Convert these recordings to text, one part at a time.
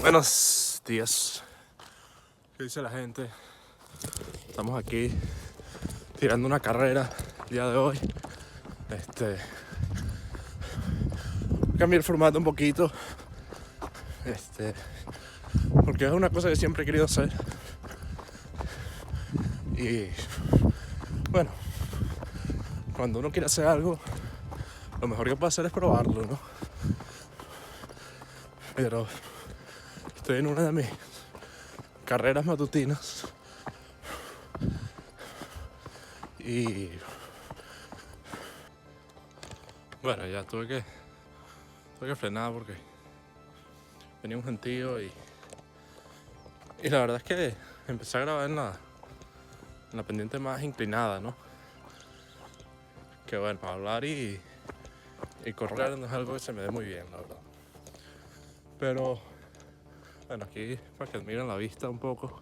Buenos días. ¿Qué dice la gente? Estamos aquí tirando una carrera el día de hoy. Cambié el formato un poquito. Porque es una cosa que siempre he querido hacer. Y bueno, cuando uno quiere hacer algo, lo mejor que puede hacer es probarlo, ¿no? Pero estoy en una de mis carreras matutinas y bueno, ya tuve que frenar porque venía un gentío y la verdad es que empecé a grabar en la pendiente más inclinada, ¿no? Que bueno, hablar y correr no es algo que se me dé muy bien, la verdad. Pero bueno, aquí para que admiren la vista un poco,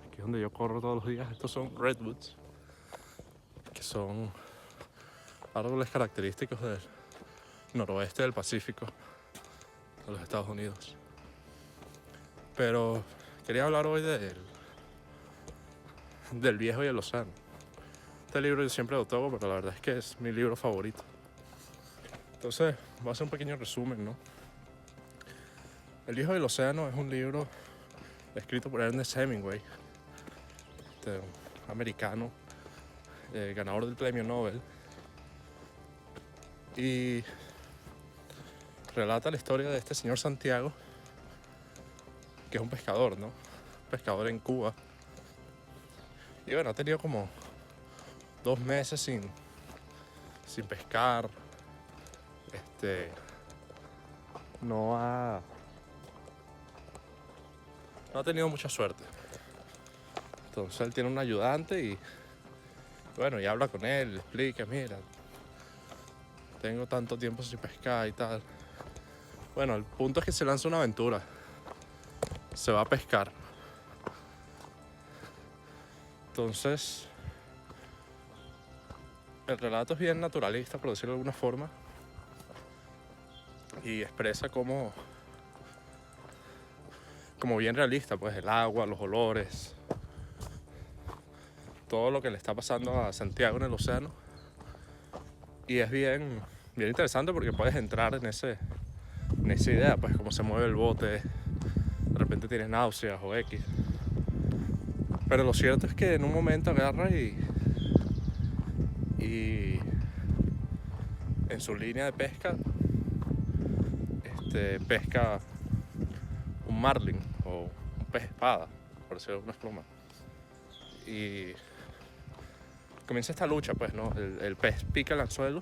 aquí es donde yo corro todos los días. Estos son redwoods, que son árboles característicos del noroeste del Pacífico de los Estados Unidos. Pero quería hablar hoy del viejo y el océano. Este libro yo siempre lo toco, pero la verdad es que es mi libro favorito. Entonces, voy a hacer un pequeño resumen, ¿no? El viejo y el océano es un libro escrito por Ernest Hemingway, un americano, ganador del premio Nobel, y relata la historia de este señor Santiago, que es un pescador, ¿no? Un pescador en Cuba. Y bueno, ha tenido como 2 meses sin pescar. No ha tenido mucha suerte. Entonces él tiene un ayudante y bueno, y habla con él, le explica, mira, tengo tanto tiempo sin pescar y tal. Bueno, el punto es que se lanza una aventura. Se va a pescar. Entonces, el relato es bien naturalista, por decirlo de alguna forma, y expresa como bien realista, pues el agua, los olores, todo lo que le está pasando a Santiago en el océano. Y es bien interesante porque puedes entrar en esa idea, pues cómo se mueve el bote, de repente tienes náuseas o X. Pero lo cierto es que en un momento agarra y en su línea de pesca pesca un marlin o un pez espada, por decirlo de alguna forma. Y comienza esta lucha, pues, ¿no? El pez pica el anzuelo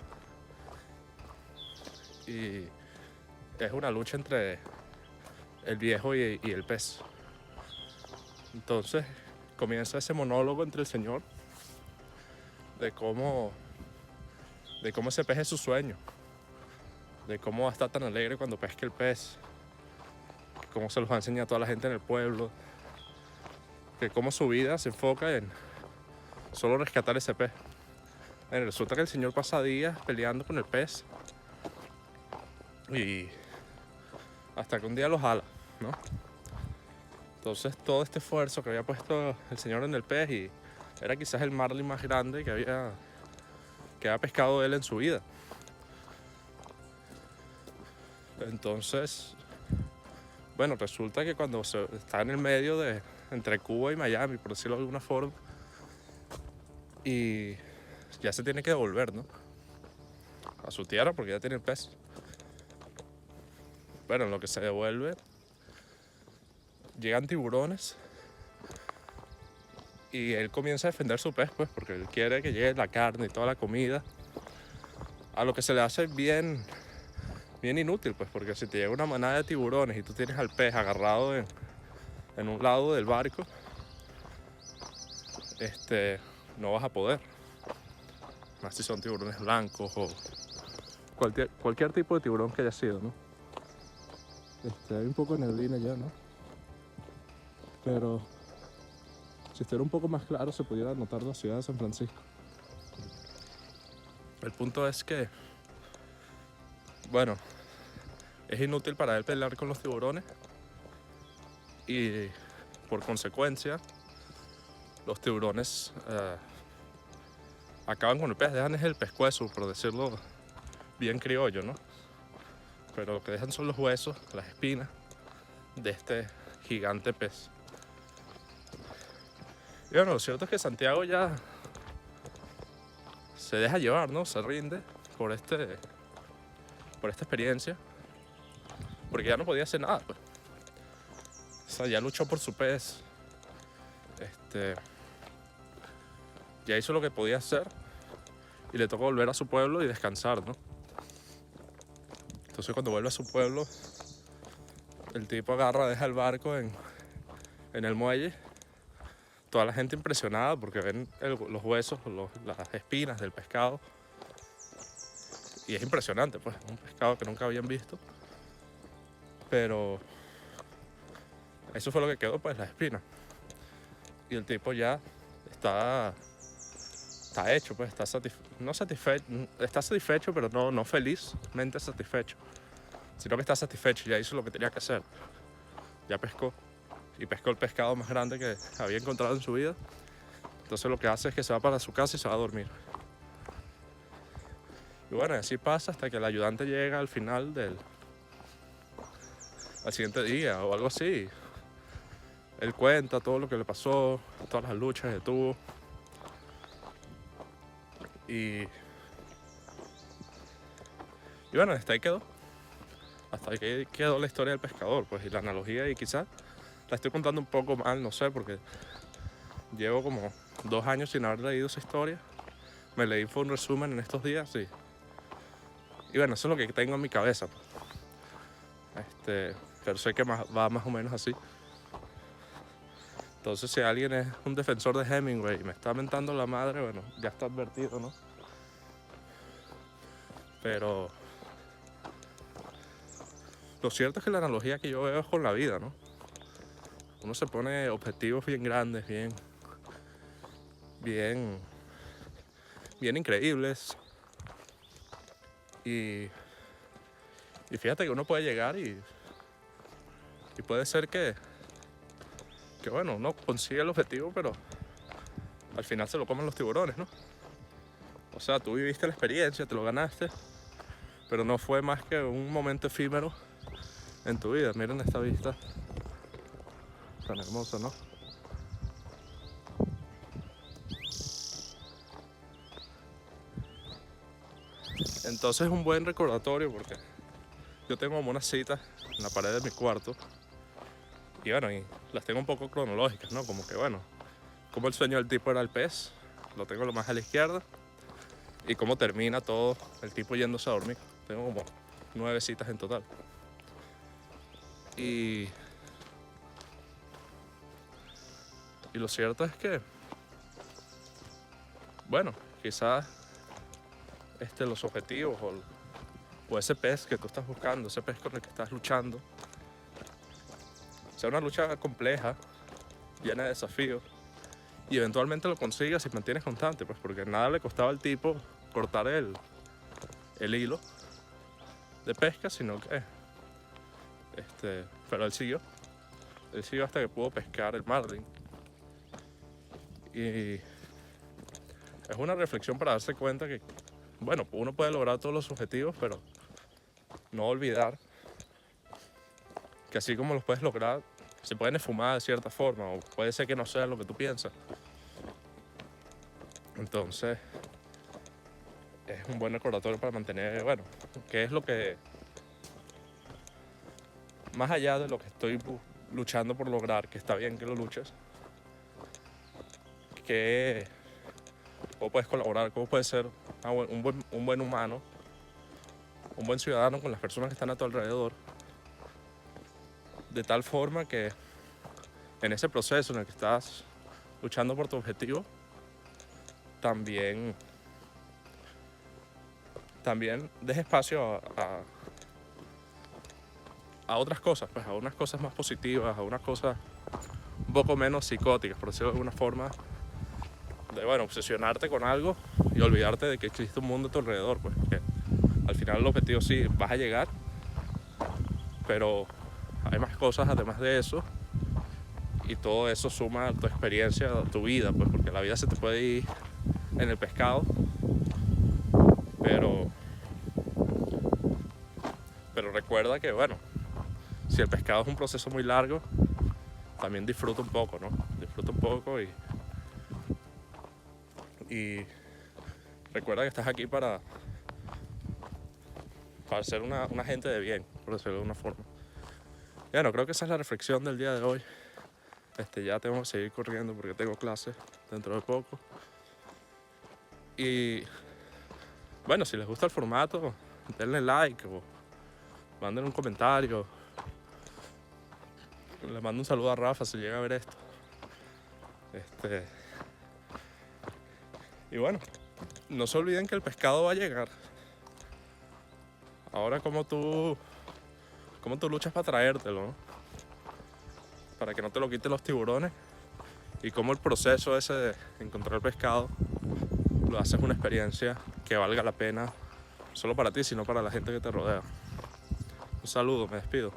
y es una lucha entre el viejo y el pez. Entonces comienza ese monólogo entre el señor de cómo ese pez es su sueño, de cómo está tan alegre cuando pesca el pez, cómo se los va a enseñar a toda la gente en el pueblo, que cómo su vida se enfoca en solo rescatar ese pez. Resulta que el señor pasa días peleando con el pez y hasta que un día lo jala, ¿no? Entonces todo este esfuerzo que había puesto el señor en el pez, y era quizás el marlin más grande que había pescado él en su vida. Entonces, bueno, resulta que cuando está en el medio entre Cuba y Miami, por decirlo de alguna forma, y ya se tiene que devolver, ¿no? A su tierra porque ya tiene el pez. Bueno, en lo que se devuelve, llegan tiburones y él comienza a defender su pez, pues, porque él quiere que llegue la carne y toda la comida. A lo que se le hace bien inútil, pues, porque si te llega una manada de tiburones y tú tienes al pez agarrado en un lado del barco, no vas a poder. Más si son tiburones blancos o cualquier tipo de tiburón que haya sido, ¿no? Hay un poco de neblina ya, ¿no? Pero si estuviera un poco más claro se pudiera notar la ciudad de San Francisco. El punto es que, bueno, es inútil para él pelear con los tiburones y por consecuencia los tiburones acaban con el pez, dejan es el pescuezo, por decirlo bien criollo, ¿no? Pero lo que dejan son los huesos, las espinas de este gigante pez. Y bueno, lo cierto es que Santiago ya se deja llevar, ¿no? Se rinde por esta experiencia, porque ya no podía hacer nada, pues. O sea, ya luchó por su pez, ya hizo lo que podía hacer y le tocó volver a su pueblo y descansar, ¿no? Entonces cuando vuelve a su pueblo, el tipo agarra, deja el barco en el muelle, toda la gente impresionada porque ven los huesos, las espinas del pescado, y es impresionante, pues, un pescado que nunca habían visto, pero eso fue lo que quedó, pues, las espinas, y el tipo ya está hecho, pues, está satisfecho, pero no felizmente satisfecho, sino que está satisfecho, ya hizo lo que tenía que hacer, ya pescó, y pescó el pescado más grande que había encontrado en su vida. Entonces lo que hace es que se va para su casa y se va a dormir. Y bueno, así pasa hasta que el ayudante llega al final al siguiente día o algo así. Él cuenta todo lo que le pasó, todas las luchas que tuvo. Y bueno, hasta ahí quedó. Hasta ahí quedó la historia del pescador, pues, y la analogía, y quizás la estoy contando un poco mal, no sé, porque llevo como 2 años sin haber leído esa historia. Me leí fue un resumen en estos días, sí. Y bueno, eso es lo que tengo en mi cabeza, pues. Pero sé que va más o menos así. Entonces, si alguien es un defensor de Hemingway y me está mentando la madre, bueno, ya está advertido, ¿no? Pero lo cierto es que la analogía que yo veo es con la vida, ¿no? Uno se pone objetivos bien grandes, bien increíbles. Y fíjate que uno puede llegar y puede ser que bueno, uno consigue el objetivo, pero al final se lo comen los tiburones, ¿no? O sea, tú viviste la experiencia, te lo ganaste, pero no fue más que un momento efímero en tu vida. Miren esta vista tan hermosa, ¿no? Entonces es un buen recordatorio porque yo tengo como unas citas en la pared de mi cuarto y bueno, y las tengo un poco cronológicas, ¿no? Como que bueno, como el sueño del tipo era el pez, lo tengo lo más a la izquierda, y cómo termina todo el tipo yéndose a dormir. Tengo como 9 citas en total. Y lo cierto es que, bueno, quizás los objetivos o ese pez que tú estás buscando, ese pez con el que estás luchando, sea una lucha compleja, llena de desafíos, y eventualmente lo consigas si mantienes constante, pues, porque nada le costaba al tipo cortar el hilo de pesca, sino que pero él siguió hasta que pudo pescar el marlin. Y es una reflexión para darse cuenta que, bueno, uno puede lograr todos los objetivos, pero no olvidar que así como los puedes lograr, se pueden esfumar de cierta forma, o puede ser que no sea lo que tú piensas. Entonces, es un buen recordatorio para mantener, bueno, qué es lo que, más allá de lo que estoy luchando por lograr, que está bien que lo luches, cómo puedes colaborar, cómo puedes ser un buen humano, un buen ciudadano con las personas que están a tu alrededor, de tal forma que en ese proceso en el que estás luchando por tu objetivo, también deje espacio a otras cosas, pues, a unas cosas más positivas, a unas cosas un poco menos psicóticas, por decirlo de alguna forma, de, bueno, obsesionarte con algo y olvidarte de que existe un mundo a tu alrededor, pues, que al final el objetivo sí, vas a llegar, pero hay más cosas además de eso y todo eso suma a tu experiencia, a tu vida, pues, porque la vida se te puede ir en el pescado, pero recuerda que, bueno, si el pescado es un proceso muy largo, también disfruta un poco, ¿no? Disfruta un poco y recuerda que estás aquí para ser una gente de bien, por decirlo de alguna forma. Bueno, creo que esa es la reflexión del día de hoy. Ya tengo que seguir corriendo porque tengo clases dentro de poco. Y bueno, si les gusta el formato, denle like o manden un comentario. Le mando un saludo a Rafa si llega a ver esto. Y bueno, no se olviden que el pescado va a llegar. Ahora, ¿cómo tú luchas para traértelo, ¿no? Para que no te lo quiten los tiburones, y cómo el proceso ese de encontrar pescado lo haces una experiencia que valga la pena, no solo para ti, sino para la gente que te rodea. Un saludo, me despido.